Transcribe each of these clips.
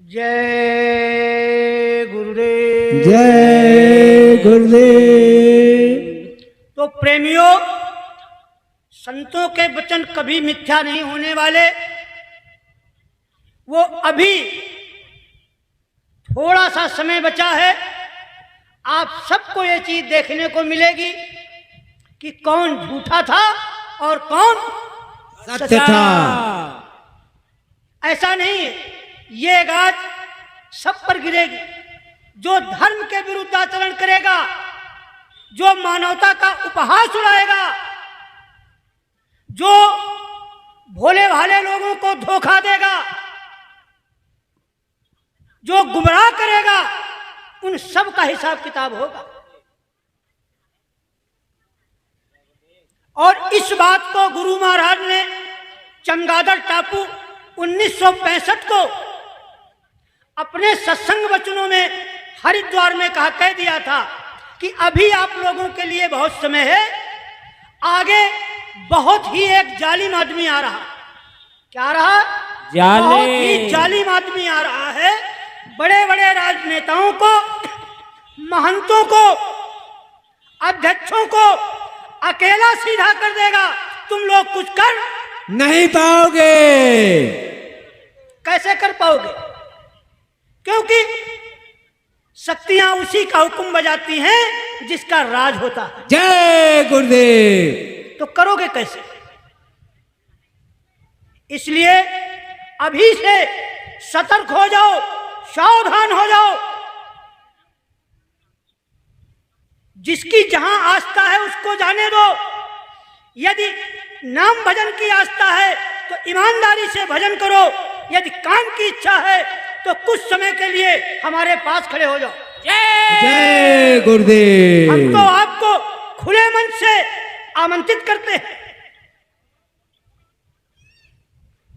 जय गुरुदेव। जय गुरुदेव। तो प्रेमियों, संतों के वचन कभी मिथ्या नहीं होने वाले। वो अभी थोड़ा सा समय बचा है, आप सबको ये चीज देखने को मिलेगी कि कौन झूठा था और कौन सत्य था। ऐसा नहीं है, ये गाज सब पर गिरेगी। जो धर्म के विरुद्ध आचरण करेगा, जो मानवता का उपहास उड़ाएगा, जो भोले भाले लोगों को धोखा देगा, जो गुमराह करेगा, उन सब का हिसाब किताब होगा। और इस बात को गुरु महाराज ने चमगादड़ टापू 1965 को अपने सत्संग वचनों में हरिद्वार में कह दिया था कि अभी आप लोगों के लिए बहुत समय है, आगे बहुत ही एक जालिम आदमी आ रहा। क्या रहा? बहुत ही जालिम आदमी आ रहा है। बड़े बड़े राजनेताओं को, महंतों को, अध्यक्षों को अकेला सीधा कर देगा। तुम लोग कुछ कर नहीं पाओगे। कैसे कर पाओगे? क्योंकि शक्तियां उसी का हुक्म बजाती हैं जिसका राज होता है। जय गुरुदेव। तो करोगे कैसे? इसलिए अभी से सतर्क हो जाओ, सावधान हो जाओ। जिसकी जहां आस्था है उसको जाने दो। यदि नाम भजन की आस्था है तो ईमानदारी से भजन करो। यदि काम की इच्छा है तो कुछ समय के लिए हमारे पास खड़े हो जाओ। जय गुरुदेव। हम तो आपको खुले मन से आमंत्रित करते हैं,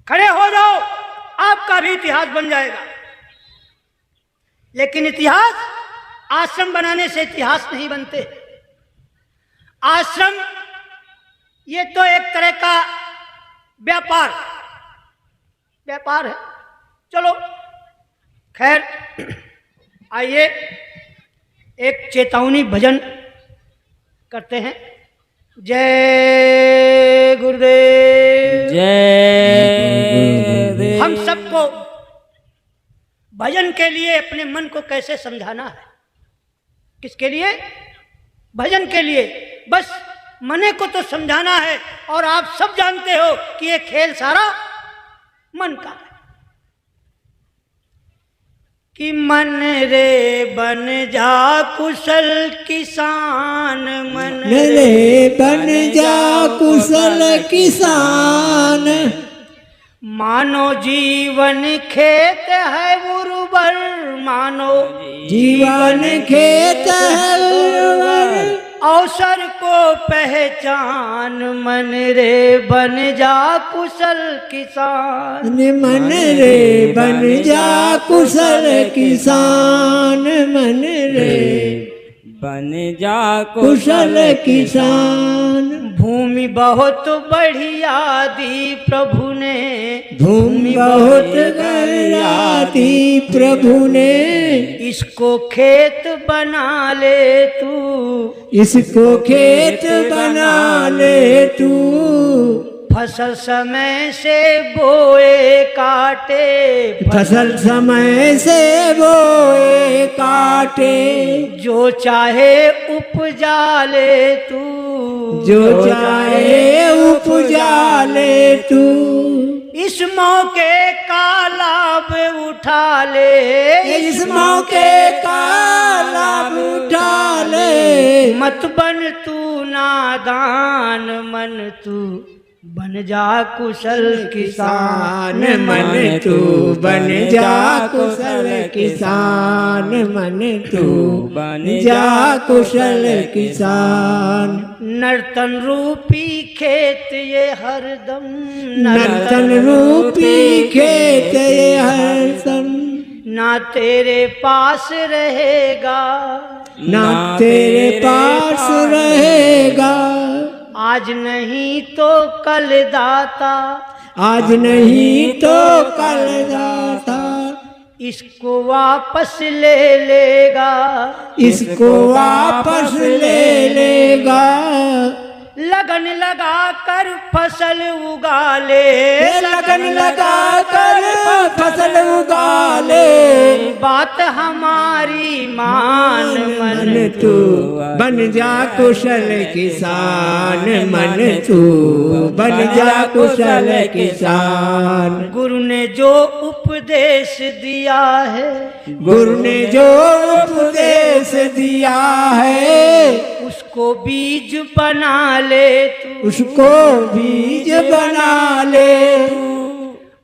खड़े हो जाओ, आपका भी इतिहास बन जाएगा। लेकिन इतिहास आश्रम बनाने से इतिहास नहीं बनते। आश्रम ये तो एक तरह का व्यापार है। चलो खैर, आइए एक चेतावनी भजन करते हैं। जय गुरुदेव। जय। हम सबको भजन के लिए अपने मन को कैसे समझाना है? किसके लिए? भजन के लिए। बस मने को तो समझाना है। और आप सब जानते हो कि ये खेल सारा मन का है। कि मन रे बन जा कुशल किसान, मन रे बन जा कुशल किसान। मानो जीवन खेत है उर्वर, मानो जीवन खेत है उर्वर। अवसर को पहचान, मन रे बन जा कुशल किसान। मन रे बन जा कुशल किसान। मन रे बन जा कुशल किसान। भूमि बहुत बढ़िया दी प्रभु ने, भूमि बहुत बढ़िया दी प्रभु ने। इसको खेत बना ले तू, इसको खेत बना ले तू। फसल समय से बोए काटे, फसल समय से बोए काटे। जो चाहे उपजा ले तू, जो चाहे उपजा ले तू। इस मौके का लाभ उठा ले, इस मौके का लाभ उठा ले। मत बन तू नादान, मन तू बन जा कुशल किसान। मन तू बन जा कुशल किसान। मन तू बन जा कुशल किसान। नर्तन रूपी खेत ये हरदम, नर्तन रूपी खेत ये हरदम। ना तेरे पास रहेगा, ना तेरे पास रहेगा। आज नहीं तो कल दाता, आज नहीं तो कल दाता। इसको वापस ले लेगा, इसको वापस ले लेगा। लगन लगा कर फसल उगा ले, लगन लगा कर फसल उगा ले। बात हमारी मान मन तू बन जा कुशल किसान, मन तू बन जा कुशल किसान। गुरु ने जो उपदेश दिया है, गुरु ने जो उपदेश दिया है, उसको बीज बना ले तू, उसको बीज बना ले तू।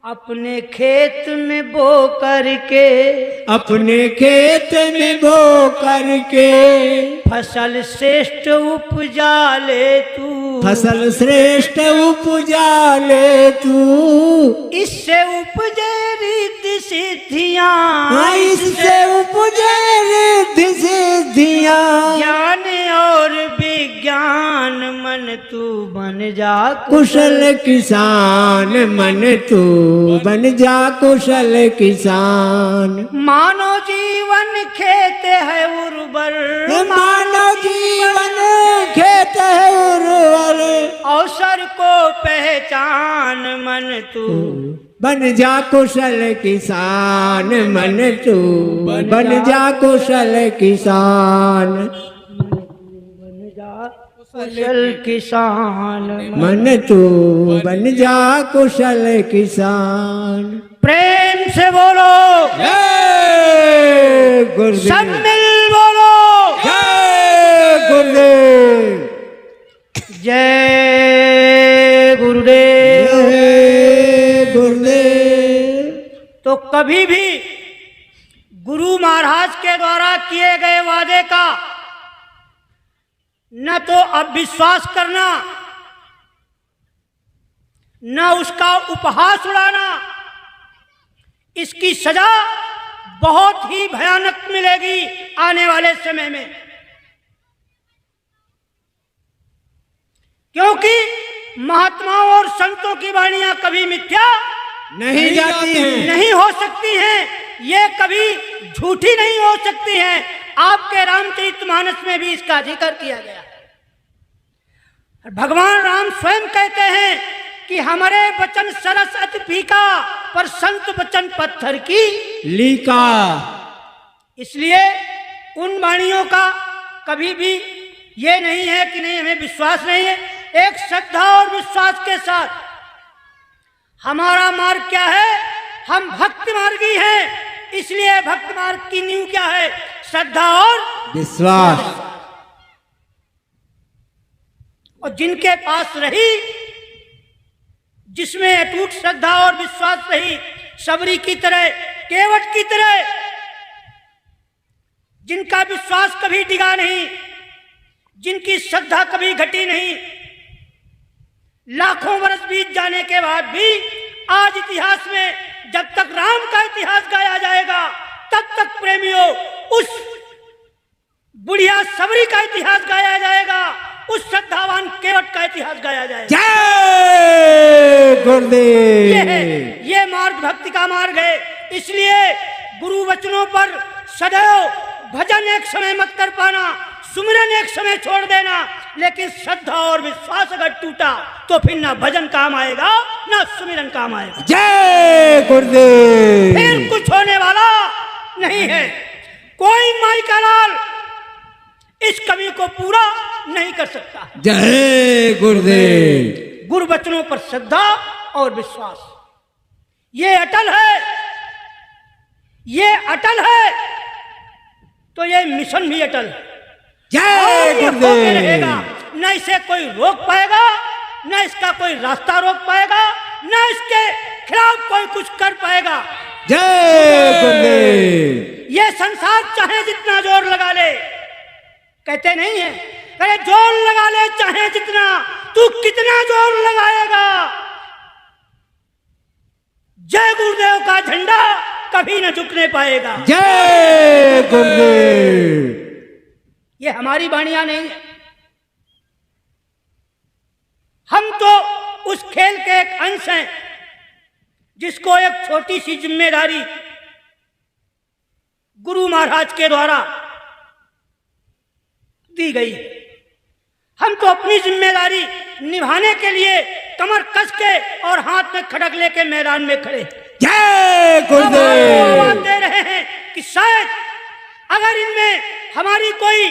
अपने खेत में बो करके, अपने खेत में बो करके फसल श्रेष्ठ उपजा ले तू, फसल श्रेष्ठ उपजा ले तू। इससे उपजे रिद्धि सिद्धियां, इससे उपजे रिद्धि सिद्धियां। ज्ञान और विज्ञान मन तू बन जा कुशल किसान, मन तू बन जा कुशल किसान। मानव जीवन खेत है उर्वर, मानव जीवन खेत है उर्वर। अवसर को पहचान मन तू बन जा कुशल किसान, मन तू बन जा कुशल किसान। कुशल किसान मन तू बन जा कुशल किसान। प्रेम से बोलो जय गुरुदेव, सब मिल बोलो जय गुरुदेव, जय गुरुदेव। जय गुरुदेव। तो कभी भी गुरु महाराज के द्वारा किए गए वादे का न तो अविश्वास करना, न उसका उपहास उड़ाना, इसकी सजा बहुत ही भयानक मिलेगी आने वाले समय में। क्योंकि महात्माओं और संतों की वाणियां कभी मिथ्या नहीं जाती हैं, नहीं हो सकती हैं, ये कभी झूठी नहीं हो सकती हैं। आपके रामचरितमानस में भी इसका जिक्र किया गया। भगवान राम स्वयं कहते हैं कि हमारे वचन सरस अति फीका, पर संत वचन पत्थर की लीका। इसलिए उन वाणियों का कभी भी ये नहीं है कि नहीं हमें विश्वास नहीं है। एक श्रद्धा और विश्वास के साथ हमारा मार्ग क्या है, हम भक्ति मार्गी हैं। इसलिए भक्त मार्ग की नींव क्या है, श्रद्धा और विश्वास। और जिनके पास रही, जिसमें अटूट श्रद्धा और विश्वास रही, सबरी की तरह, केवट की तरह, जिनका विश्वास कभी डिगा नहीं, जिनकी श्रद्धा कभी घटी नहीं, लाखों वर्ष बीत जाने के बाद भी आज इतिहास में जब तक राम का इतिहास गाया जाएगा, तब तक प्रेमियों उस बुढ़िया सबरी का इतिहास गाया जाएगा, उस श्रद्धावान केवट का इतिहास गाया जाएगा। जय गुरुदेव। ये मार्ग भक्ति का मार्ग है। इसलिए गुरु वचनों पर सदैव भजन एक समय मत कर पाना, सुमिरन एक समय छोड़ देना, लेकिन श्रद्धा और विश्वास अगर टूटा तो फिर ना भजन काम आएगा ना सुमिरन काम आएगा। जय गुरुदेव। फिर कुछ होने वाला नहीं है। कोई माई का लाल इस कमी को पूरा नहीं कर सकता। जय गुरुदेव। गुरु वचनों पर श्रद्धा और विश्वास ये अटल है, ये अटल है तो ये मिशन भी अटल है। जय गुरुदेव। रहेगा, न इसे कोई रोक पाएगा, न इसका कोई रास्ता रोक पाएगा, न इसके खिलाफ कोई कुछ कर पाएगा। जय गुरुदेव। ये संसार चाहे जितना जोर लगा ले, कहते नहीं है, अरे जोर लगा ले चाहे जितना, तू कितना जोर लगाएगा, जय गुरुदेव का झंडा कभी न झुकने पाएगा। जय गुरुदेव। ये हमारी वाणियां नहीं है। हम तो उस खेल के एक अंश हैं जिसको एक छोटी सी जिम्मेदारी गुरु महाराज के द्वारा दी गई। हम तो अपनी जिम्मेदारी निभाने के लिए कमर कस के और हाथ में खड़क लेके मैदान में खड़े जय गुरुदेव आवाज दे रहे हैं कि शायद अगर इनमें हमारी कोई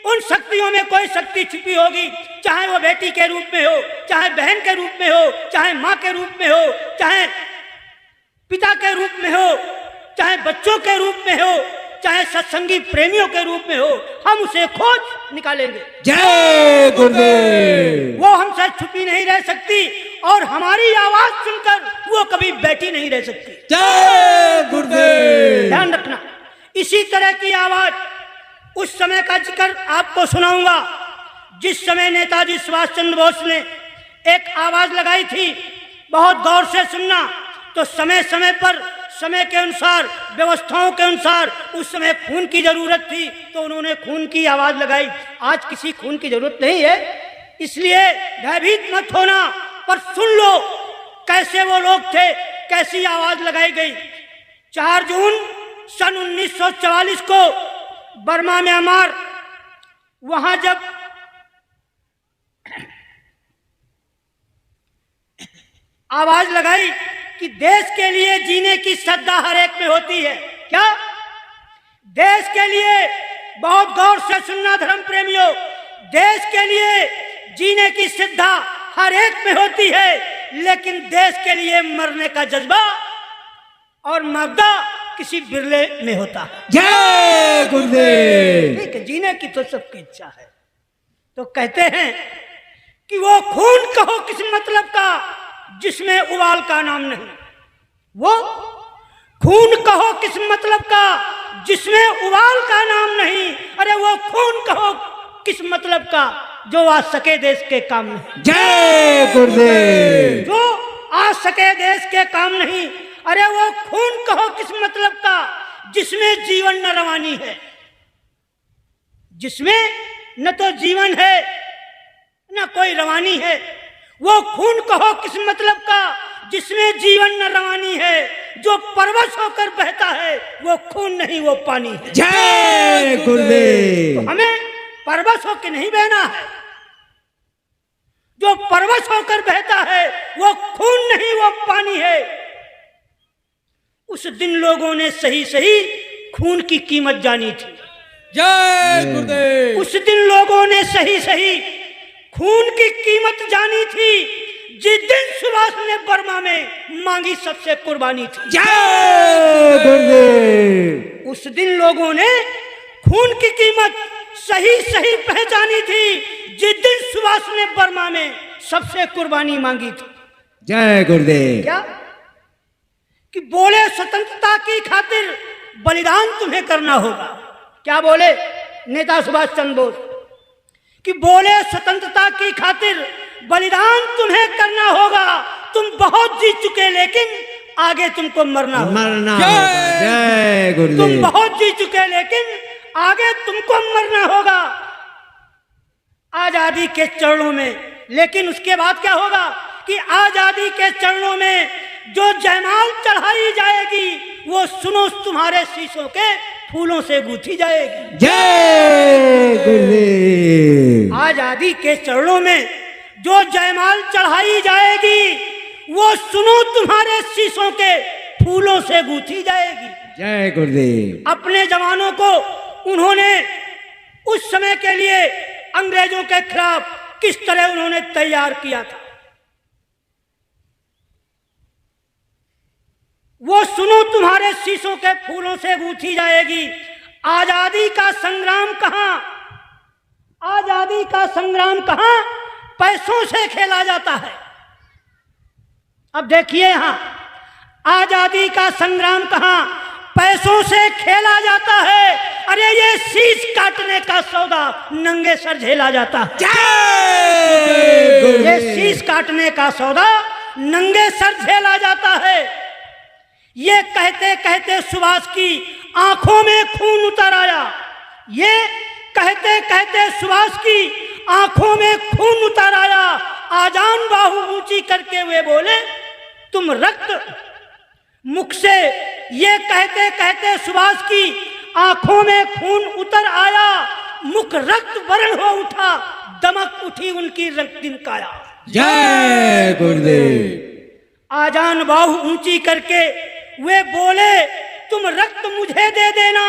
उन शक्तियों में कोई शक्ति छिपी होगी, चाहे वो बेटी के रूप में हो, चाहे बहन के रूप में हो, चाहे माँ के रूप में हो, चाहे पिता के रूप में हो, चाहे बच्चों के रूप में हो, चाहे सत्संगी प्रेमियों के रूप में हो, हम उसे खोज निकालेंगे। जय गुरुदेव। वो हमसे छुपी नहीं रह सकती और हमारी आवाज सुनकर वो कभी बैठी नहीं रह सकती। जय गुरुदेव। ध्यान रखना, इसी तरह की आवाज उस समय का जिक्र आपको सुनाऊंगा जिस समय नेताजी सुभाष चंद्र बोस ने एक आवाज लगाई थी। बहुत गौर से सुनना। तो समय समय पर समय के अनुसार, व्यवस्थाओं के अनुसार उस समय खून की जरूरत थी तो उन्होंने खून की आवाज लगाई। आज किसी खून की जरूरत नहीं है, इसलिए भयभीत मत होना, पर सुन लो कैसे वो लोग थे, कैसी आवाज लगाई गई। 4 जून सन 1944 को बर्मा म्यांमार, वहां जब आवाज लगाई कि देश के लिए जीने की श्रद्धा हर एक में होती है। क्या? देश के लिए, बहुत गौर से सुनना धर्म प्रेमियों, देश के लिए जीने की श्रद्धा हर एक में होती है, लेकिन देश के लिए मरने का जज्बा और मर्दा किसी बिरले में होता है। जय गुरुदेव। ठीक है, जीने की तो सबकी इच्छा है। तो कहते हैं कि वो खून कहो किस मतलब का जिसमें उबाल का नाम नहीं, वो खून कहो किस मतलब का जिसमें उबाल का नाम नहीं, अरे वो खून कहो किस मतलब का जो आ सके देश के काम नहीं। जय गुरुदेव। जो आ सके देश के काम नहीं, अरे वो खून कहो किस मतलब का जिसमें जीवन न रवानी है, जिसमें न तो जीवन है न कोई रवानी है। वो खून कहो किस मतलब का जिसमें जीवन न रवानी है, जो परवश होकर बहता है वो खून नहीं वो पानी है। जय गुरुदेव। तो हमें परवश होकर नहीं बहना है, जो परवश होकर बहता है वो खून नहीं वो पानी है। उस दिन लोगों ने सही सही खून की कीमत जानी थी। जय गुरुदेव। उस दिन लोगों ने सही सही खून की कीमत जानी थी जिस दिन सुभाष ने बर्मा में मांगी सबसे कुर्बानी थी। जय गुरुदेव। उस दिन लोगों ने खून की कीमत सही सही पहचानी थी जिस दिन सुभाष ने बर्मा में सबसे कुर्बानी मांगी थी। जय गुरुदेव। क्या? कि बोले स्वतंत्रता की खातिर बलिदान तुम्हें करना होगा। क्या बोले नेता सुभाष चंद्र बोस? कि बोले स्वतंत्रता की खातिर बलिदान तुम्हें करना होगा। तुम बहुत जी चुके लेकिन आगे तुमको मरना होगा। मरना होगा। जय गुरुदेव। तुम बहुत जी चुके लेकिन आगे तुमको मरना होगा आजादी के चरणों में। लेकिन उसके बाद क्या होगा कि आजादी के चरणों में जो जयमाल चढ़ाई जाएगी वो सुनो तुम्हारे शीशों के फूलों से गूंथी जाएगी। जय गुरुदेव। आजादी के चरणों में जो जयमाल चढ़ाई जाएगी वो सुनो तुम्हारे शीशों के फूलों से गूंथी जाएगी। जय गुरुदेव। अपने जवानों को उन्होंने उस समय के लिए अंग्रेजों के खिलाफ किस तरह उन्होंने तैयार किया था वो सुनो तुम्हारे शीशों के फूलों से गूंथी जाएगी। आजादी का संग्राम कहां, आजादी का संग्राम कहां, पैसों से खेला जाता है। अब देखिए यहां आजादी का संग्राम कहां, पैसों से खेला जाता है। अरे ये शीश काटने का सौदा नंगे सर झेला जाता है। जय गुरुदेव। ये शीश काटने का सौदा नंगे सर झेला जाता है। ये कहते कहते सुभाष की आंखों में खून उतर आया। ये कहते कहते सुभाष की आंखों में खून उतर आया। आजान बाहु ऊंची करके वे बोले तुम रक्त मुख से। ये कहते कहते सुभाष की आंखों में खून उतर आया, मुख रक्त वर्ण हो उठा, दमक उठी उनकी रक्तिम काया। जय गुरुदेव। आजान बाहु ऊंची करके वे बोले, तुम रक्त मुझे दे देना।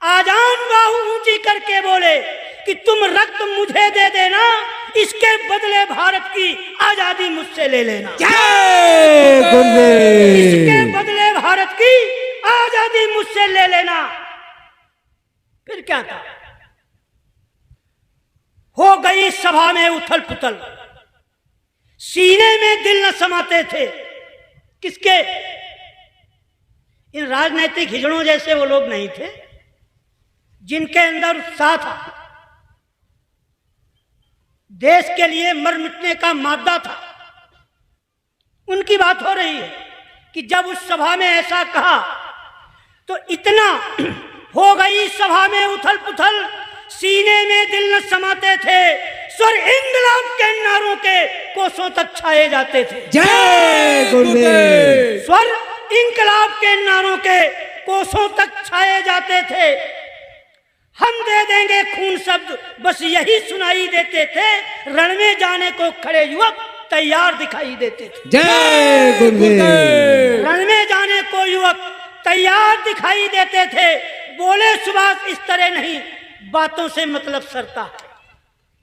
आजान बाहु ऊंची करके बोले कि तुम रक्त मुझे दे देना, इसके बदले भारत की आजादी मुझसे ले लेना। जय गुरुदेव। इसके बदले भारत की आजादी मुझसे ले लेना। फिर क्या था? हो गई सभा में उथल पुथल, सीने में दिल न समाते थे। किसके? इन राजनैतिक हिजड़ों जैसे वो लोग नहीं थे जिनके अंदर उत्साह था, देश के लिए मर मिटने का मादा था। उनकी बात हो रही है कि जब उस सभा में ऐसा कहा तो इतना हो गई सभा में उथल पुथल, सीने में दिल न समाते थे, स्वर इंकलाब के नारों के कोसों तक छाए जाते थे। जय गुरुदेव। स्वर इंकलाब के नारों के कोसों तक छाए जाते थे। हम दे देंगे खून शब्द बस यही सुनाई देते थे, रण में जाने को खड़े युवक तैयार दिखाई देते थे। जय गुरुदेव। रण में जाने को युवक तैयार दिखाई देते थे। बोले सुभाष इस तरह नहीं, बातों से मतलब सरता है।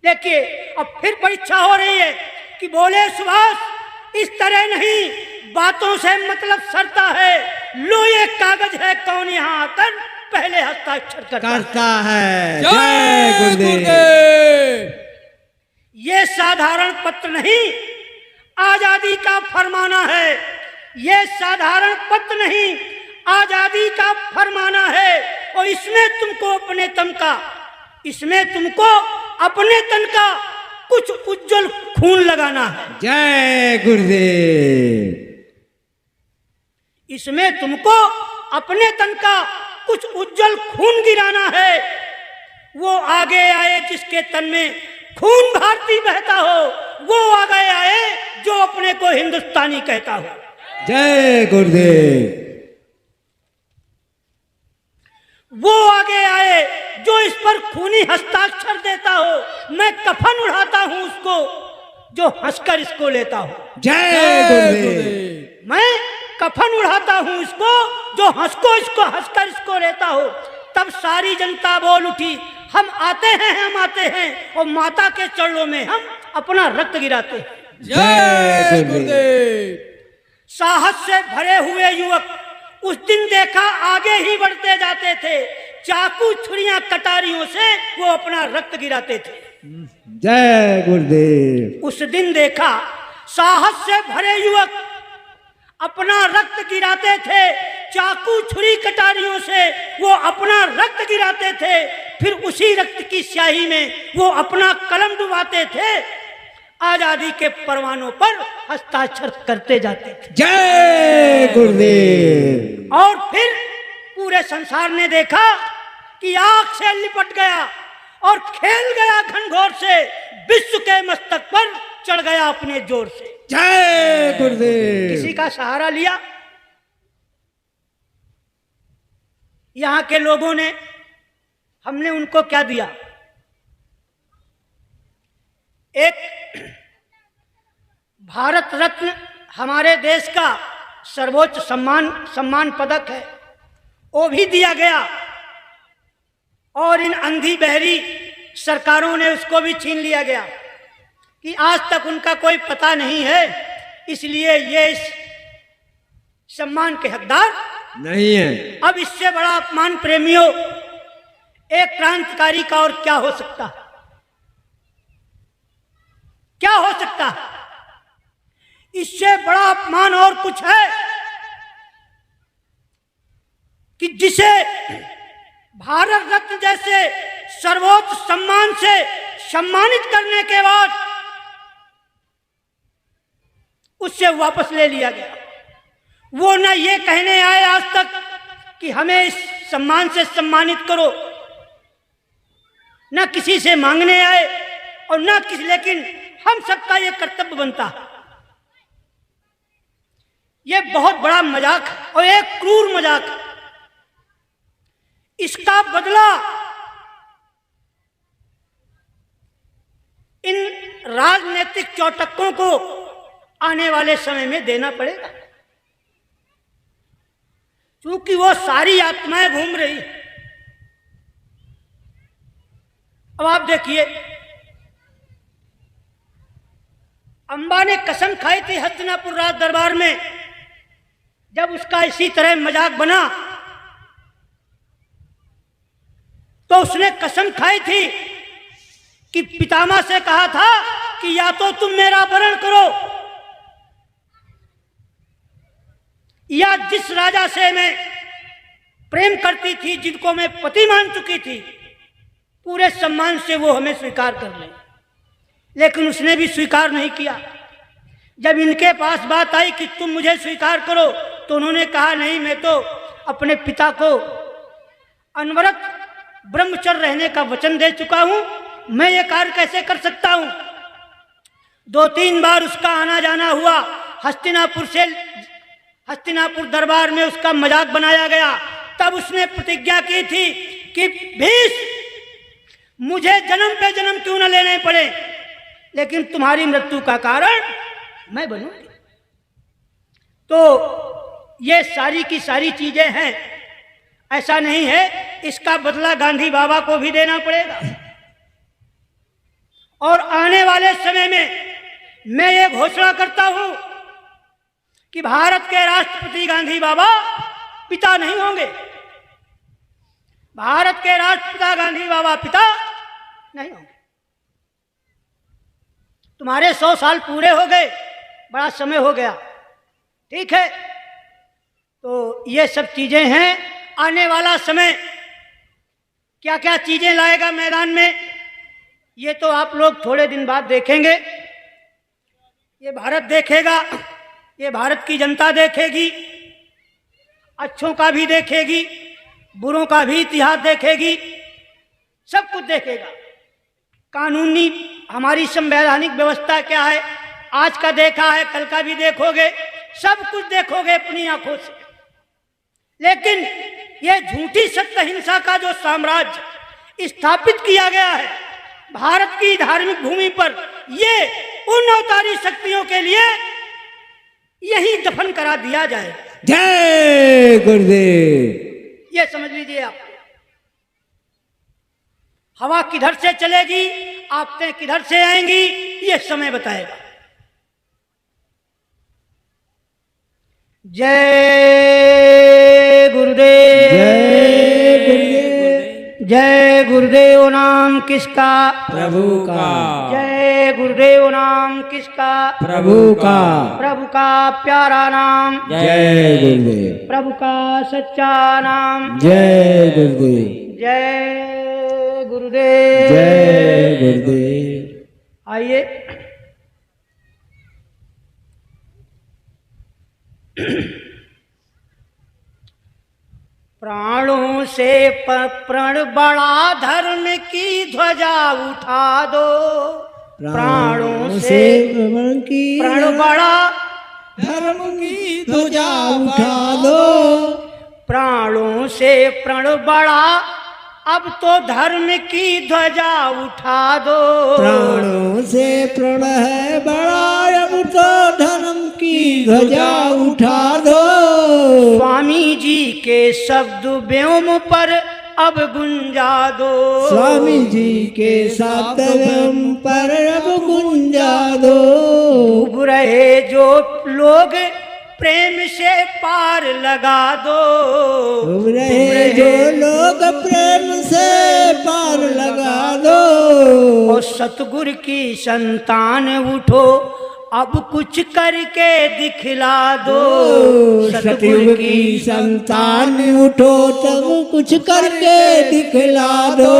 देखिए अब फिर परीक्षा हो रही है कि बोले सुभाष इस तरह नहीं, बातों से मतलब सरता है। लो ये कागज है, कौन यहाँ आकर पहले हस्ताक्षर करता है। जय गुरुदेव। ये साधारण पत्र नहीं, आजादी का फरमाना है। ये साधारण पत्र नहीं, आजादी का फरमाना है। और इसमें तुमको अपने तन का, इसमें तुमको अपने तन का कुछ उज्जवल खून लगाना है। जय गुरुदेव। इसमें तुमको अपने तन का कुछ उज्जवल खून गिराना है। वो आगे आए जिसके तन में खून भारती बहता हो, वो आगे आए जो अपने को हिंदुस्तानी कहता हो। जय गुरुदेव। वो आगे आए जो इस पर खूनी हस्ताक्षर देता हो। मैं कफन उड़ाता हूं उसको जो हंसकर इसको लेता हो। जय गुरुदेव। मैं कफन उड़ाता हूं इसको जो हंसकर इसको लेता हो। तब सारी जनता बोल उठी, हम आते हैं, हम आते हैं, और माता के चरणों में हम अपना रक्त गिराते हैं। जय गुरुदेव। साहस से भरे हुए युवक उस दिन देखा आगे ही बढ़ते जाते थे। चाकू छुरियां कटारियों से वो अपना रक्त गिराते थे। जय गुरुदेव। उस दिन देखा साहस से भरे युवक अपना रक्त गिराते थे। चाकू छुरी कटारियों से वो अपना रक्त गिराते थे। फिर उसी रक्त की स्याही में वो अपना कलम डुबाते थे। आजादी के परवानों पर हस्ताक्षर करते जाते थे। जय गुरुदेव। और फिर पूरे संसार ने देखा कि आग से लिपट गया और खेल गया घनघोर से, विश्व के मस्तक पर चढ़ गया अपने जोर से। जय गुरुदेव। किसी का सहारा लिया? यहाँ के लोगों ने, हमने उनको क्या दिया? एक भारत रत्न हमारे देश का सर्वोच्च सम्मान पदक है, वो भी दिया गया। और इन अंधी बहरी सरकारों ने उसको भी छीन लिया गया कि आज तक उनका कोई पता नहीं है, इसलिए ये इस सम्मान के हकदार नहीं है। अब इससे बड़ा अपमान प्रेमियों एक क्रांतिकारी का और क्या हो सकता है? क्या हो सकता है? इससे बड़ा अपमान और कुछ है कि जिसे भारत रत्न जैसे सर्वोच्च सम्मान से सम्मानित करने के बाद उससे वापस ले लिया गया। वो न ये कहने आए आज तक कि हमें इस सम्मान से सम्मानित करो, न किसी से मांगने आए और न किसी, लेकिन हम सबका ये कर्तव्य बनता है। ये बहुत बड़ा मजाक है और एक क्रूर मजाक है। इसका बदला इन राजनीतिक चौटक्कों को आने वाले समय में देना पड़ेगा, क्योंकि वो सारी आत्माएं घूम रही। अब आप देखिए, अंबा ने कसम खाई थी हस्तिनापुर राज दरबार में, जब उसका इसी तरह मजाक बना तो उसने कसम खाई थी कि पितामह से कहा था कि या तो तुम मेरा वरण करो, या जिस राजा से मैं प्रेम करती थी, जिनको मैं पति मान चुकी थी, पूरे सम्मान से वो हमें स्वीकार कर ले। लेकिन उसने भी स्वीकार नहीं किया। जब इनके पास बात आई कि तुम मुझे स्वीकार करो, तो उन्होंने कहा नहीं, मैं तो अपने पिता को अनवरत ब्रह्मचर्य रहने का वचन दे चुका हूं, मैं ये कार्य कैसे कर सकता हूं। 2-3 बार उसका आना जाना हुआ, हस्तिनापुर दरबार में उसका मजाक बनाया गया। तब उसने प्रतिज्ञा की थी कि भीष्म मुझे जन्म पे जन्म क्यों न लेने पड़े, लेकिन तुम्हारी मृत्यु का कारण मैं बनूंगी। तो ये सारी की सारी चीजें हैं, ऐसा नहीं है। इसका बदला गांधी बाबा को भी देना पड़ेगा। और आने वाले समय में मैं ये घोषणा करता हूं कि भारत के राष्ट्रपति गांधी बाबा पिता नहीं होंगे। भारत के राष्ट्रपिता गांधी बाबा पिता नहीं होंगे। तुम्हारे 100 साल पूरे हो गए, बड़ा समय हो गया, ठीक है। तो ये सब चीजें हैं। आने वाला समय क्या क्या चीजें लाएगा मैदान में, ये तो आप लोग थोड़े दिन बाद देखेंगे। ये भारत देखेगा, ये भारत की जनता देखेगी, अच्छों का भी देखेगी, बुरों का भी इतिहास देखेगी, सब कुछ देखेगा। कानूनी हमारी संवैधानिक व्यवस्था क्या है, आज का देखा है, कल का भी देखोगे, सब कुछ देखोगे अपनी आंखों से। लेकिन ये झूठी सत्य हिंसा का जो साम्राज्य स्थापित किया गया है भारत की धार्मिक भूमि पर, ये उन अवतारी शक्तियों के लिए यही दफन करा दिया जाए। जय गुरुदेव। ये समझ लीजिए आप। हवा किधर से चलेगी, आफतें किधर से आएंगी, ये समय बताएगा। जय गुरुदेव। जय गुरुदेव। जय गुरुदेव नाम किसका, प्रभु का। जय गुरुदेव नाम किसका, प्रभु का। प्रभु का प्यारा नाम, जय गुरुदेव। प्रभु का सच्चा नाम, जय गुरुदेव। जय गुरुदेव। जय गुरुदेव। आइए प्राणों से प्रण बड़ा धर्म की ध्वजा उठा दो। प्राणों से प्रण बड़ा धर्म की ध्वजा उठा दो। प्राणों से प्रण बड़ा, अब तो धर्म की ध्वजा उठा दो। प्राणों से प्रण है बड़ा, अब तो धर्म की ध्वजा उठा दो। स्वामी जी के शब्द व्योम पर अब गुंजा दो। स्वामी जी के शब्द व्योम पर अब गुंजा दो। डूब रहे जो लोग प्रेम से पार लगा दो। डूब रहे जो लोग प्रेम से पार लगा दो। और सतगुरु की संतान उठो, अब कुछ करके दिखला दो। सतयुग की संतान उठो, तब कुछ करके दिखला दो।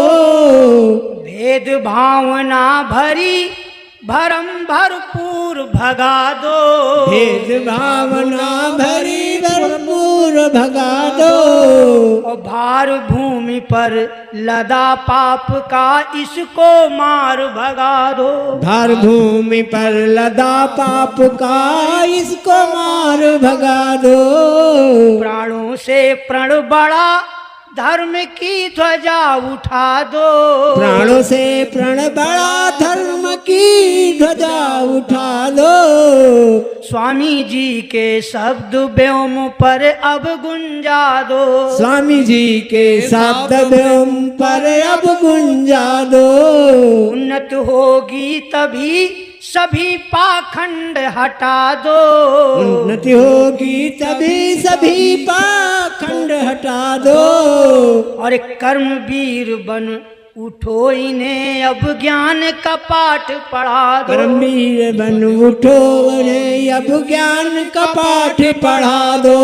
भेद भावना भरी भरम भरपूर भगा दो। भेद भावना भरी भरपूर भगा दो। और भार भूमि पर लदा पाप का इसको मार भगा दो। भार भूमि पर लदा पाप का इसको मार भगा दो। प्राणों से प्रण बड़ा धर्म की ध्वजा उठा दो। प्राणों से प्रण बड़ा धर्म की ध्वजा उठा दो। स्वामी जी के शब्द व्योम पर अब गुंजा दो। स्वामी जी के शब्द व्योम पर अब गुंजा दो। उन्नत होगी तभी सभी पाखंड हटा दो। उन्नति होगी तभी सभी पाखंड हटा दो। और कर्मवीर बन उठो इन्हें अब ज्ञान का पाठ पढ़ा दो। कर्मवीर बन उठो उन्हें अब ज्ञान का पाठ पढ़ा दो।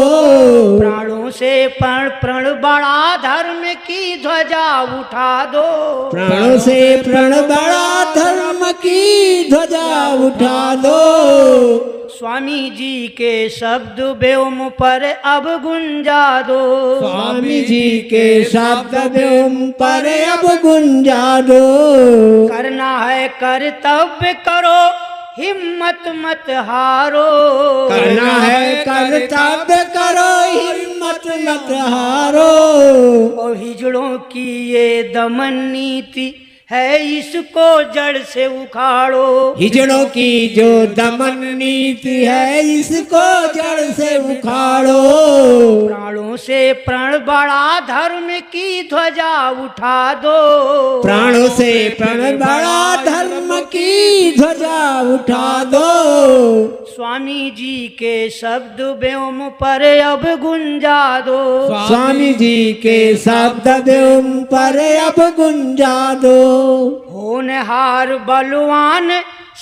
प्राणों से प्रण बड़ा धर्म की ध्वजा उठा दो। प्राणों से प्रण बड़ा धर्म की ध्वजा उठा दो। स्वामी जी के शब्द व्योम पर अब गुंजा दो। स्वामी जी के शब्द व्योम पर अब गुंजा दो। करना है कर्तव्य करो हिम्मत मत हारो। करना है कर्तव्य करो हिम्मत मत हारो। और हिजड़ों की ये दमन नीति है इसको जड़ से उखाड़ो। हिजड़ों की जो दमन नीति है इसको जड़ से उखाड़ो। प्राणों से प्रण बड़ा धर्म की ध्वजा उठा दो। प्राणों से प्रण बड़ा धर्म की ध्वजा उठा दो। स्वामी जी के शब्द व्योम पर अब गुंजा दो। स्वामी जी के शब्द व्योम पर अब गुंजा दो। होनहार बलवान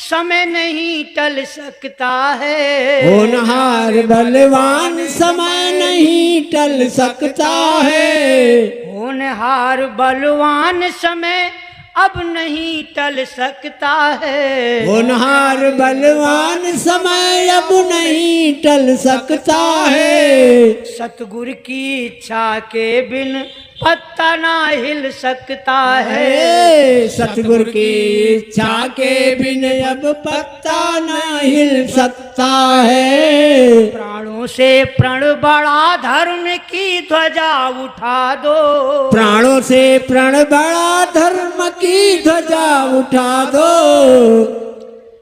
समय नहीं टल सकता है। होनहार बलवान समय नहीं टल सकता है। होनहार बलवान समय अब नहीं टल सकता है। होनहार बलवान समय अब नहीं टल सकता है। सतगुरु की इच्छा के बिन पत्ता ना हिल सकता है। सतगुरु की इच्छा के बिन अब पत्ता ना हिल सकता है। प्राणों से प्रण बड़ा धर्म की ध्वजा उठा दो। प्राणों से प्रण बड़ा धर्म की ध्वजा उठा दो।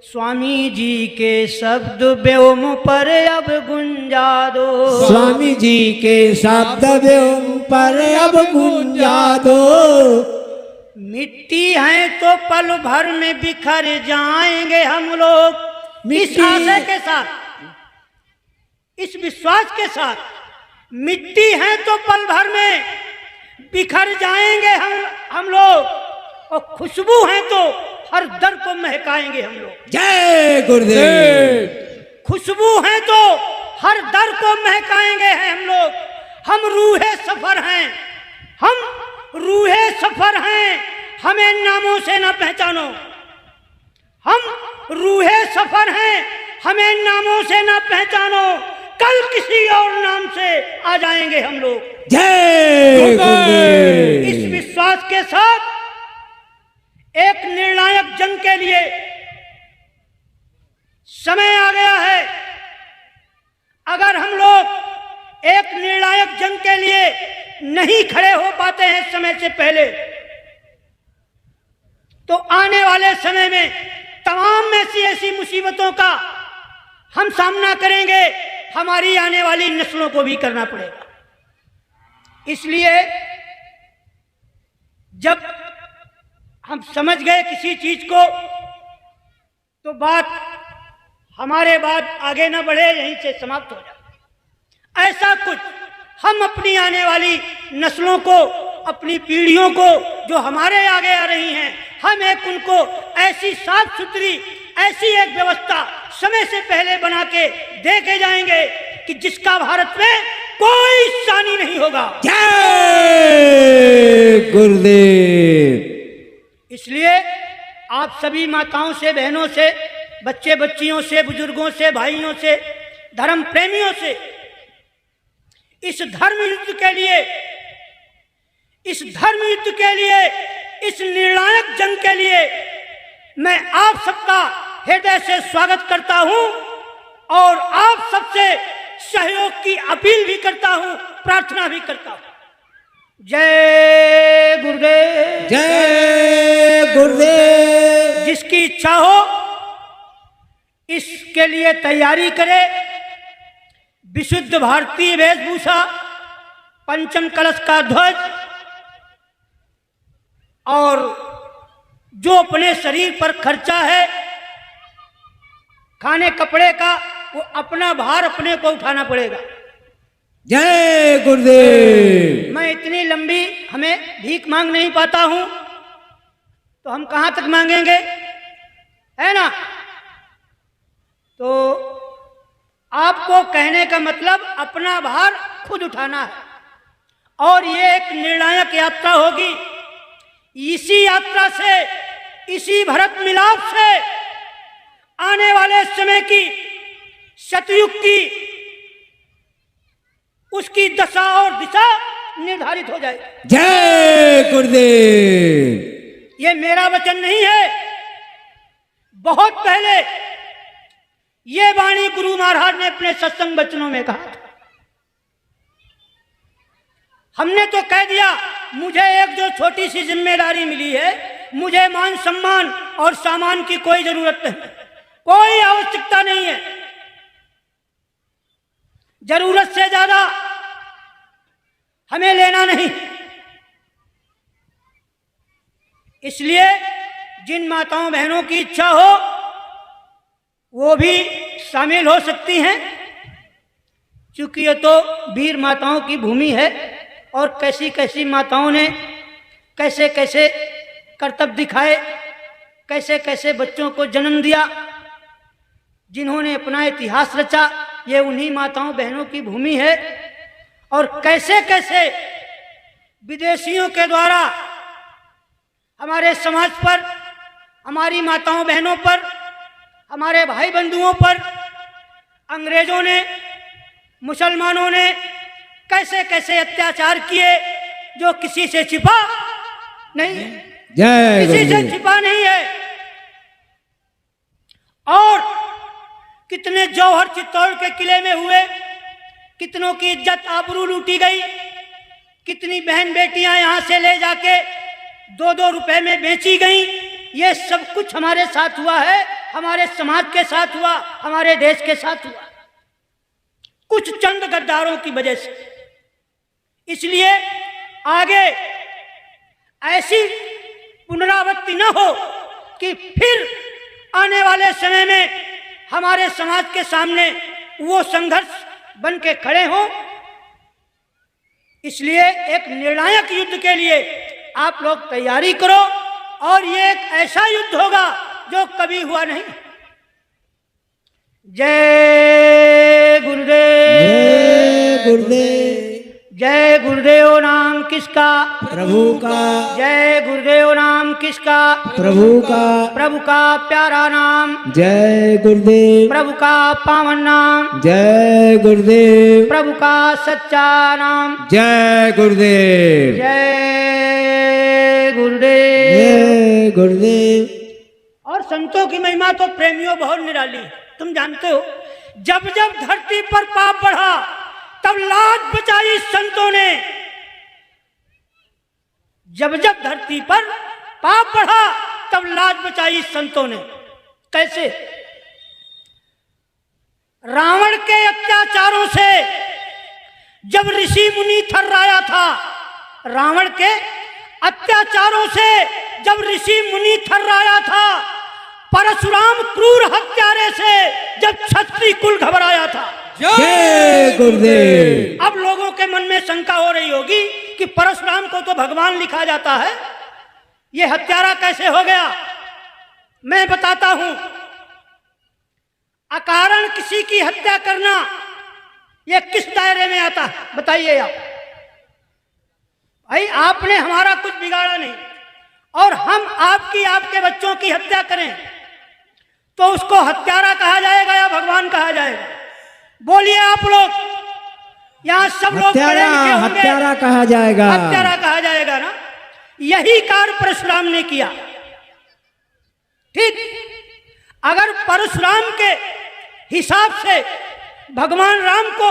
स्वामी जी के शब्द व्योम पर अब गुंजा दो। स्वामी जी के शब्द व्योम पर अब गुंजा दो। मिट्टी है तो पल भर में बिखर जाएंगे हम लोग। इस आशय के साथ, इस विश्वास के साथ, मिट्टी है तो पल भर में बिखर जाएंगे हम लोग। और खुशबू है तो हर दर को महकाएंगे हम लोग। जय गुरुदेव। खुशबू है तो हर दर को महकाएंगे हैं हम लोग। हम रूहे सफर हैं, हम रूहे सफर हैं, हमें नामों से ना पहचानो। हम रूहे सफर हैं, हमें नामों से ना पहचानो। कल किसी और नाम से आ जाएंगे हम लोग। जय गुरुदेव। इस विश्वास के साथ एक निर्णायक जंग के लिए समय आ गया है। अगर हम लोग एक निर्णायक जंग के लिए नहीं खड़े हो पाते हैं समय से पहले, तो आने वाले समय में तमाम ऐसी मुसीबतों का हम सामना करेंगे। हमारी आने वाली नस्लों को भी करना पड़ेगा। इसलिए जब हम समझ गए किसी चीज को, तो हमारे बात आगे न बढ़े, यहीं से समाप्त हो जाए। ऐसा कुछ हम अपनी आने वाली नस्लों को, अपनी पीढ़ियों को जो हमारे आगे आ रही हैं, हम एक उनको ऐसी साफ सुथरी ऐसी एक व्यवस्था समय से पहले बना के दे के जाएंगे कि जिसका भारत में कोई सानी नहीं होगा। जय गुरुदेव। इसलिए आप सभी माताओं से, बहनों से, बच्चे बच्चियों से, बुजुर्गों से, भाइयों से, धर्म प्रेमियों से इस धर्म युद्ध के लिए, इस निर्णायक जंग के लिए मैं आप सबका हृदय से स्वागत करता हूं और आप सबसे सहयोग की अपील भी करता हूं, प्रार्थना भी करता हूं। जय गुरुदेव। जय गुरुदेव। जिसकी इच्छा हो इसके लिए तैयारी करे। विशुद्ध भारतीय वेशभूषा, पंचम कलश का ध्वज, और जो अपने शरीर पर खर्चा है खाने कपड़े का, वो अपना भार अपने को उठाना पड़ेगा। जय गुरुदेव। मैं इतनी लंबी हमें भीख मांग नहीं पाता हूं, तो हम कहां तक मांगेंगे, है ना। तो आपको कहने का मतलब अपना भार खुद उठाना है, और ये एक निर्णायक यात्रा होगी। इसी यात्रा से, इसी भरत मिलाप से आने वाले समय की, सतयुग की, उसकी दशा और दिशा निर्धारित हो जाए। जय गुरुदेव। ये मेरा वचन नहीं है, बहुत पहले ये वाणी गुरु महाराज ने अपने सत्संग वचनों में कहा था। हमने तो कह दिया, मुझे एक जो छोटी सी जिम्मेदारी मिली है, मुझे मान सम्मान और सामान की कोई जरूरत नहीं, कोई आवश्यकता नहीं है। जरूरत से ज्यादा हमें लेना नहीं। इसलिए जिन माताओं बहनों की इच्छा हो वो भी शामिल हो सकती हैं, क्योंकि ये तो वीर माताओं की भूमि है, और कैसी कैसी माताओं ने कैसे कैसे कर्तव्य दिखाए, कैसे कैसे बच्चों को जन्म दिया, जिन्होंने अपना इतिहास रचा, ये उन्हीं माताओं बहनों की भूमि है। और कैसे कैसे विदेशियों के द्वारा हमारे समाज पर, हमारी माताओं बहनों पर, हमारे भाई बंधुओं पर अंग्रेजों ने, मुसलमानों ने कैसे कैसे अत्याचार किए, जो किसी से छिपा नहीं है, किसी से छिपा नहीं है। और कितने जौहर चित्तौड़ के किले में हुए, कितनों की इज्जत आबरू लूटी गई, कितनी बहन बेटियां यहां से ले जाके 2-2 रुपए में बेची गई। ये सब कुछ हमारे साथ हुआ है, हमारे समाज के साथ हुआ, हमारे देश के साथ हुआ, कुछ चंद गद्दारों की वजह से। इसलिए आगे ऐसी पुनरावृत्ति न हो कि फिर आने वाले समय में हमारे समाज के सामने वो संघर्ष बन के खड़े हों। इसलिए एक निर्णायक युद्ध के लिए आप लोग तैयारी करो, और ये एक ऐसा युद्ध होगा जो कभी हुआ नहीं। जय गुरुदेव। जय गुरुदेव। जय गुरुदेव नाम किसका, प्रभु का। जय गुरुदेव नाम किसका, प्रभु का। प्रभु का प्यारा नाम, जय गुरुदेव। प्रभु का पावन नाम, जय गुरुदेव। प्रभु का सच्चा नाम, जय गुरुदेव। जय गुरुदेव। जय गुरुदेव। और संतों की महिमा तो प्रेमियों बहुत निराली है। तुम जानते हो, जब जब धरती पर पाप बढ़ा तब लाज बचाई संतों ने। जब जब धरती पर पाप बढ़ा तब लाज बचाई संतों ने। कैसे? रावण के अत्याचारों से जब ऋषि मुनि थर्राया था, रावण के अत्याचारों से जब ऋषि मुनि थर्राया था, परशुराम क्रूर हत्यारे से जब क्षत्रिय कुल घबराया था। जय गुरुदेव। अब लोगों के मन में शंका हो रही होगी कि परशुराम को तो भगवान लिखा जाता है, ये हत्यारा कैसे हो गया? मैं बताता हूं। अकारण किसी की हत्या करना यह किस दायरे में आता है, बताइए आप। भाई आपने हमारा कुछ बिगाड़ा नहीं, और हम आपकी, आपके बच्चों की हत्या करें तो उसको हत्यारा कहा जाएगा या भगवान कहा जाएगा? बोलिए आप लोग। यहाँ सब लोग हत्यारा कहा जाएगा। हत्यारा कहा जाएगा ना। यही कार्य परशुराम ने किया। ठीक, अगर परशुराम के हिसाब से भगवान राम को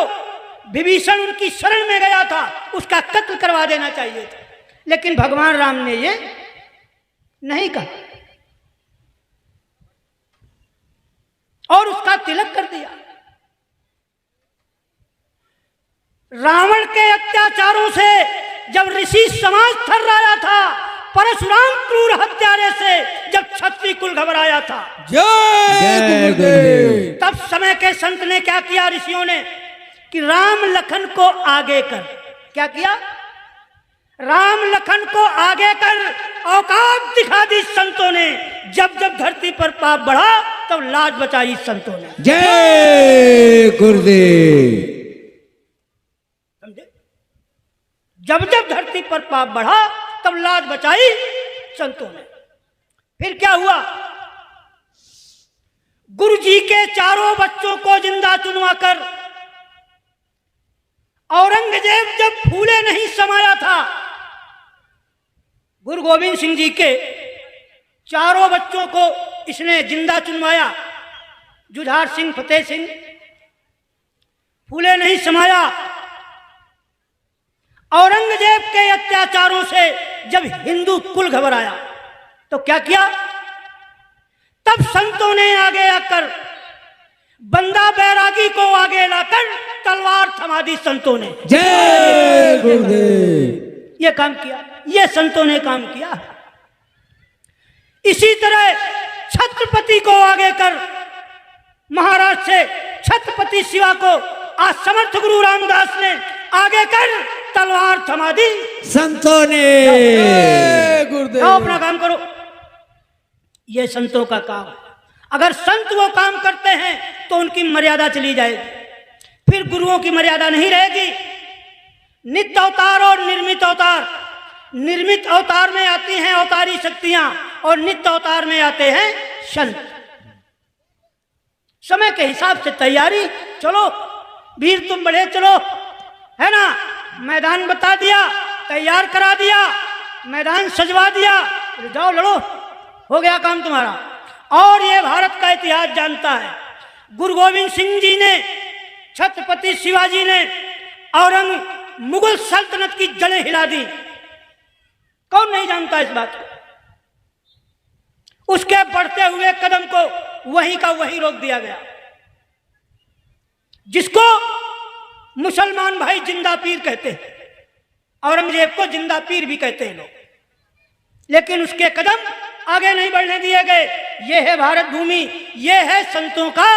विभीषण उनकी शरण में गया था उसका कत्ल करवा देना चाहिए था, लेकिन भगवान राम ने ये नहीं कहा और उसका तिलक कर दिया। रावण के अत्याचारों से जब ऋषि समाज थर्राया था, परशुराम क्रूर हत्यारे से जब क्षत्रिय कुल घबराया था, जय गुरुदेव। तब समय के संत ने क्या किया, ऋषियों ने, कि राम लखन को आगे कर। क्या किया? राम लखन को आगे कर औकात दिखा दी संतों ने। जब जब धरती पर पाप बढ़ा तब लाज बचाई संतों ने। जय गुरुदेव। समझे? जब जब धरती पर पाप बढ़ा तब लाज बचाई संतों ने। फिर क्या हुआ? गुरु जी के चारों बच्चों को जिंदा चुनवा कर औरंगजेब जब फूले नहीं समाया था, गुरु गोविंद सिंह जी के चारों बच्चों को इसने जिंदा चुनवाया। जुझार सिंह, फतेह सिंह, फूले नहीं समाया। औरंगजेब के अत्याचारों से जब हिंदू कुल घबराया तो क्या किया? तब संतों ने आगे आकर बंदा बैरागी को आगे लाकर तलवार थमा दी संतों ने। जय गुरुदेव। ये काम किया, ये संतों ने काम किया। इसी तरह छत्रपति को आगे कर महाराष्ट्र से छत्रपति शिवा को आज समर्थ गुरु रामदास ने आगे कर तलवार थमा दी संतों ने। गुरुदेव, अपना काम करो, ये संतों का काम है। अगर संत वो काम करते हैं तो उनकी मर्यादा चली जाएगी, फिर गुरुओं की मर्यादा नहीं रहेगी। नित्य अवतार और निर्मित अवतार, निर्मित अवतार में आती हैं अवतारी शक्तियां और नित्य अवतार में आते हैं संत। समय के हिसाब से तैयारी, चलो वीर तुम बढ़े चलो, है ना, मैदान बता दिया, तैयार करा दिया, मैदान सजवा दिया, जाओ लड़ो, हो गया काम तुम्हारा। और ये भारत का इतिहास जानता है, गुरु गोविंद सिंह जी ने, छत्रपति शिवाजी ने मुगल सल्तनत की जड़ें हिला दी। कौन नहीं जानता इस बात को? उसके बढ़ते हुए कदम को वहीं का वहीं रोक दिया गया, जिसको मुसलमान भाई जिंदा पीर कहते हैं, औरंगजेब को जिंदा पीर भी कहते हैं लोग, लेकिन उसके कदम आगे नहीं बढ़ने दिए गए। ये है भारत भूमि, ये है संतों का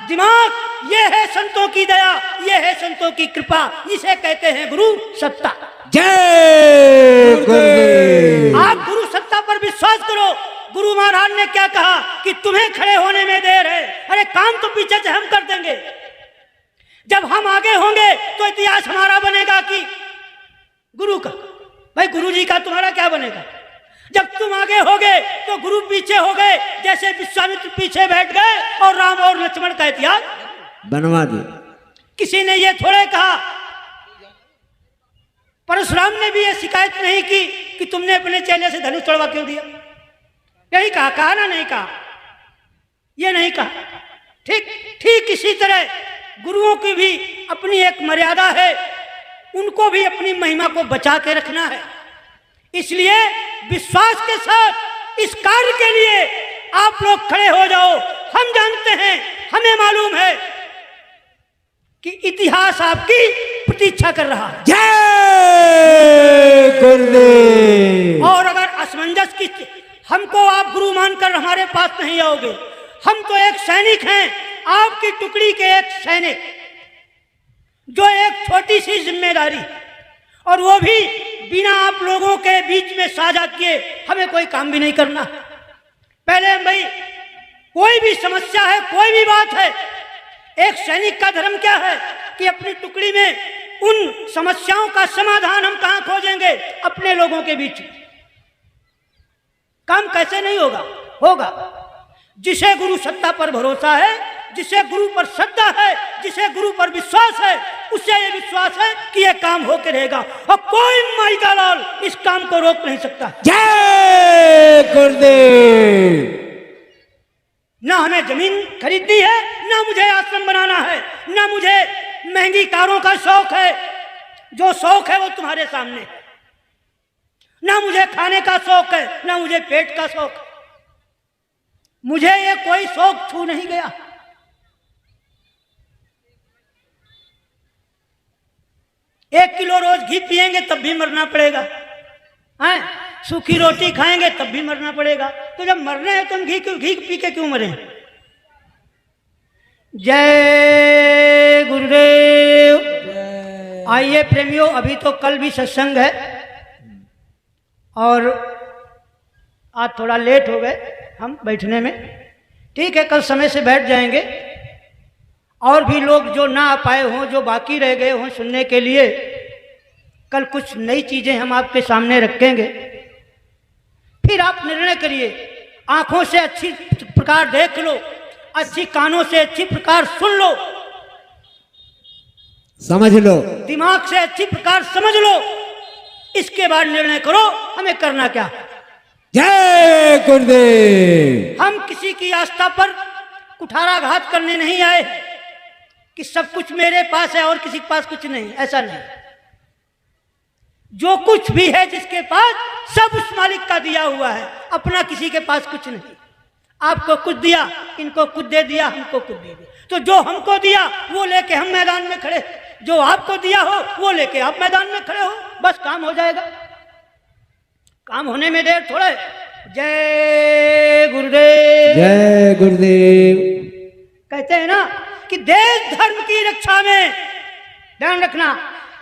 दिमाग, ये है संतों की दया, ये है संतों की कृपा, इसे कहते हैं गुरु सत्ता। जय गुरुदेव। आप गुरु सत्ता पर विश्वास करो। गुरु महाराज ने क्या कहा कि तुम्हें खड़े होने में देर है, अरे काम तो पीछे से हम कर देंगे। जब हम आगे होंगे तो इतिहास हमारा बनेगा कि गुरु का। भाई गुरु जी का तुम्हारा क्या बनेगा? जब तुम आगे होगे तो गुरु पीछे हो गए, जैसे विश्वामित्र पीछे बैठ गए और राम और लक्ष्मण का इतिहास बनवा दिया। किसी ने ये थोड़े कहा, परशुराम ने भी ये शिकायत नहीं की कि तुमने अपने चेले से धनुष तोड़वा क्यों दिया। यही कहा ना? नहीं कहा, ये नहीं कहा। ठीक इसी तरह गुरुओं की भी अपनी एक मर्यादा है, उनको भी अपनी महिमा को बचा के रखना है। इसलिए विश्वास के साथ इस कार्य के लिए आप लोग खड़े हो जाओ। हम जानते हैं, हमें मालूम है कि इतिहास आपकी प्रतीक्षा कर रहा है। जय गुरुदेव। और अगर असमंजस की हमको आप गुरु मानकर हमारे पास नहीं आओगे, हम तो एक सैनिक हैं, आपकी टुकड़ी के एक सैनिक, जो एक छोटी सी जिम्मेदारी, और वो भी बिना आप लोगों के बीच में साझा किए हमें कोई काम भी नहीं करना। पहले भाई कोई भी समस्या है, कोई भी बात है, एक सैनिक का धर्म क्या है कि अपनी टुकड़ी में उन समस्याओं का समाधान हम कहां खोजेंगे? अपने लोगों के बीच। काम कैसे नहीं होगा? होगा। जिसे गुरु सत्ता पर भरोसा है, जिसे गुरु पर श्रद्धा है, जिसे गुरु पर विश्वास है, उससे ये विश्वास है कि ये काम होकर रहेगा और कोई माई का लाल इस काम को रोक नहीं सकता। जय गुरुदेव। ना हमें जमीन खरीदनी है, ना मुझे आश्रम बनाना है, ना मुझे महंगी कारों का शौक है। जो शौक है वो तुम्हारे सामने है। ना मुझे खाने का शौक है, ना मुझे पेट का शौक है। मुझे ये कोई शौक छू नहीं गया। 1 किलो रोज घी पिएंगे तब भी मरना पड़ेगा, हैं? सूखी रोटी खाएंगे तब भी मरना पड़ेगा। तो जब मरना है तो हम घी पी के क्यों मरें? जय गुरुदेव। आइए प्रेमियों, अभी तो कल भी सत्संग है और आज थोड़ा लेट हो गए हम बैठने में। ठीक है, कल समय से बैठ जाएंगे। और भी लोग जो ना आ पाए हों, जो बाकी रह गए हों सुनने के लिए, कल कुछ नई चीजें हम आपके सामने रखेंगे। फिर आप निर्णय करिए। आंखों से अच्छी प्रकार देख लो, अच्छी कानों से अच्छी प्रकार सुन लो, समझ लो, दिमाग से अच्छी प्रकार समझ लो। इसके बाद निर्णय करो हमें करना क्या। जय गुरुदेव। हम किसी की आस्था पर कुठाराघात करने नहीं आए कि सब कुछ मेरे पास है और किसी के पास कुछ नहीं। ऐसा नहीं। जो कुछ भी है जिसके पास, सब उस मालिक का दिया हुआ है, अपना किसी के पास कुछ नहीं। आपको कुछ दिया, इनको कुछ दे दिया, हमको कुछ दे दिया। तो जो हमको दिया वो लेके हम मैदान में खड़े, जो आपको दिया हो वो लेके आप मैदान में खड़े हो, बस काम हो जाएगा। काम होने में देर थोड़े। जय गुरुदेव। जय गुरुदेव। कहते हैं ना कि देश धर्म की रक्षा में, ध्यान रखना,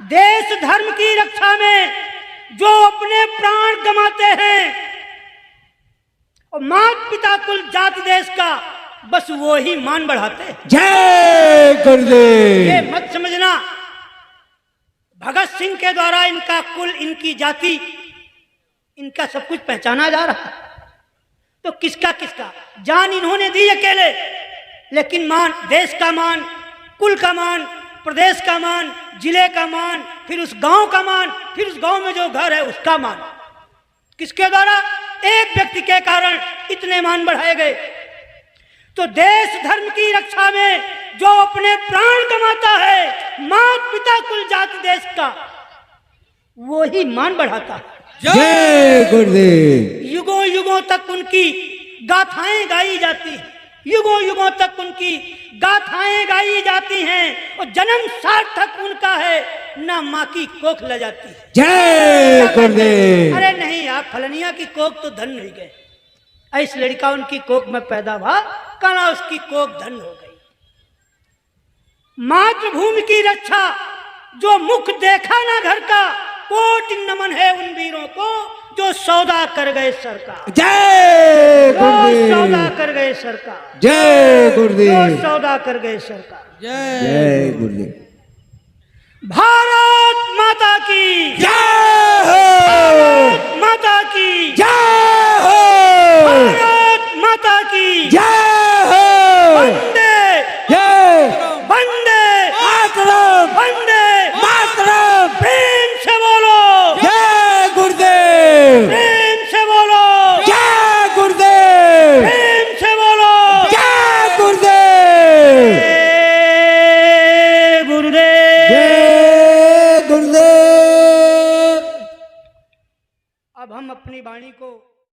देश धर्म की रक्षा में जो अपने प्राण गंवाते हैं और माता पिता कुल जाति देश का, बस वो ही मान बढ़ाते हैं। जय गुरुदेव। ये मत समझना भगत सिंह के द्वारा इनका कुल, इनकी जाति, इनका सब कुछ पहचाना जा रहा है। तो किसका किसका जान इन्होंने दी अकेले, लेकिन मान, देश का मान, कुल का मान, प्रदेश का मान, जिले का मान, फिर उस गांव का मान, फिर उस गांव में जो घर है उसका मान, किसके द्वारा? एक व्यक्ति के कारण इतने मान बढ़ाए गए। तो देश धर्म की रक्षा में जो अपने प्राण गंवाता है, माता पिता कुल जाति देश का, वो ही मान बढ़ाता है। जय गुरुदेव। युगों युगों तक उनकी गाथाएं गाई जाती हैं, युगों युगों तक उनकी गाथाएं गाई जाती हैं और जन्म सार्थक उनका है, ना माँ की कोख ले जाती है। जय गुरुदेव। अरे नहीं, आप फलनिया की कोख तो धन नहीं गए, इस लड़का उनकी कोख में पैदा हुआ, कला उसकी कोख धन हो गई। मातृभूमि की रक्षा जो मुख देखा ना घर का, कोटि नमन है उन वीरों को जो सौदा कर गए सरकार। जय गुरुदेव। सौदा कर गए सरकार। जय गुरुदेव। जो सौदा कर गए सरकार। जय गुरुदेव। भारत माता की जय हो। भारत माता की जय हो। भारत माता की जय हो। वंदे जय वंदे मातरम। वंदे मातरम। प्रेम से बोलो जय गुरुदेव। प्रेम से बोलो जय गुरुदेव। प्रेम से बोलो जय गुरुदेव। जय गुरुदेव। जय गुरुदेव। अब हम अपनी वाणी को